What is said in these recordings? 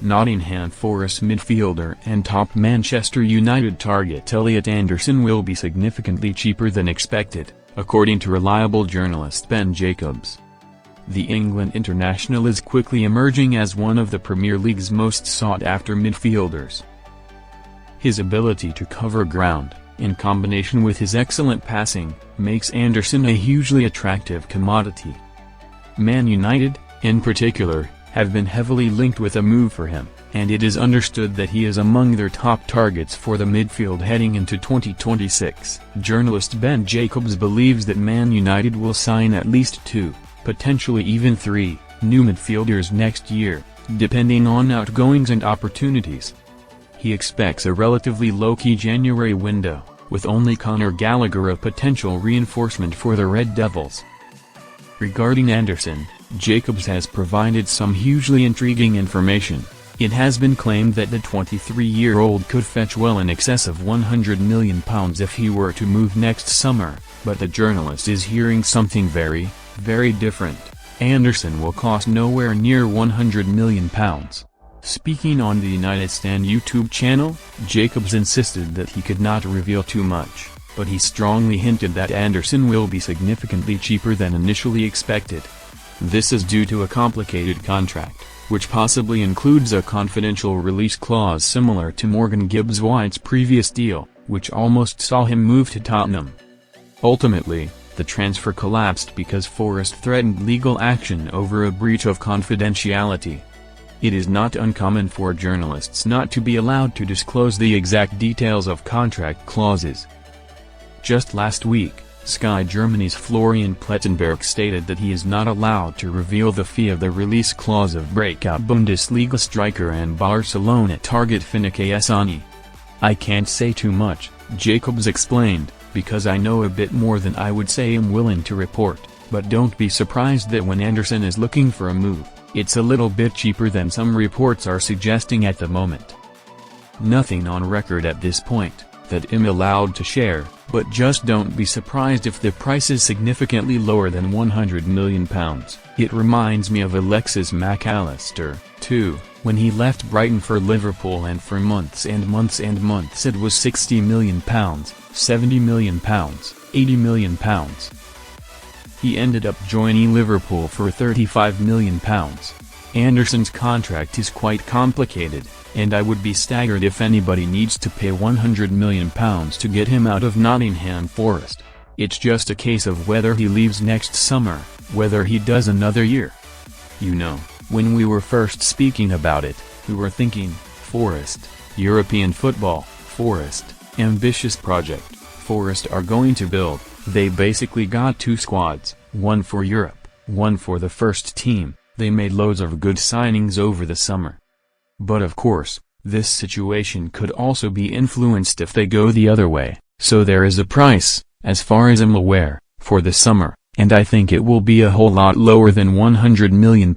Nottingham Forest midfielder and top Manchester United target Elliot Anderson will be significantly cheaper than expected, according to reliable journalist Ben Jacobs. The England international is quickly emerging as one of the Premier League's most sought-after midfielders. His ability to cover ground, in combination with his excellent passing, makes Anderson a hugely attractive commodity. Man United, in particular, have been heavily linked with a move for him, and it is understood that he is among their top targets for the midfield heading into 2026. Journalist Ben Jacobs believes that Man United will sign at least 2, potentially even 3, new midfielders next year, depending on outgoings and opportunities. He expects a relatively low-key January window, with only Conor Gallagher a potential reinforcement for the Red Devils. Regarding Anderson, Jacobs has provided some hugely intriguing information. It has been claimed that the 23-year-old could fetch well in excess of £100 million if he were to move next summer, but the journalist is hearing something very, very different. Anderson will cost nowhere near £100 million. Speaking on the United Stand YouTube channel, Jacobs insisted that he could not reveal too much, but he strongly hinted that Anderson will be significantly cheaper than initially expected. This is due to a complicated contract, which possibly includes a confidential release clause similar to Morgan Gibbs-White's previous deal, which almost saw him move to Tottenham. Ultimately, the transfer collapsed because Forest threatened legal action over a breach of confidentiality. It is not uncommon for journalists not to be allowed to disclose the exact details of contract clauses. Just last week, Sky Germany's Florian Plettenberg stated that he is not allowed to reveal the fee of the release clause of breakout Bundesliga striker and Barcelona target Finike Essani. "I can't say too much," Jacobs explained, "because I know a bit more than I would say I'm willing to report, but don't be surprised that when Anderson is looking for a move, it's a little bit cheaper than some reports are suggesting at the moment. Nothing on record at this point that I'm allowed to share, but just don't be surprised if the price is significantly lower than £100 million. It reminds me of Alexis Mac Allister, too, when he left Brighton for Liverpool, and for months and months and months it was £60 million, £70 million, £80 million. He ended up joining Liverpool for £35 million. Anderson's contract is quite complicated, and I would be staggered if anybody needs to pay £100 million to get him out of Nottingham Forest. It's just a case of whether he leaves next summer, whether he does another year. You know, when we were first speaking about it, we were thinking, Forest, European football, Forest, ambitious project, Forest are going to build. They basically got 2 squads, one for Europe, one for the first team. They made loads of good signings over the summer. But of course, this situation could also be influenced if they go the other way, so there is a price, as far as I'm aware, for the summer, and I think it will be a whole lot lower than £100 million,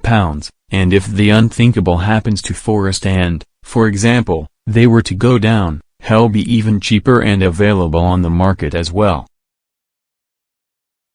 and if the unthinkable happens to Forest and, for example, they were to go down, he'll be even cheaper and available on the market as well.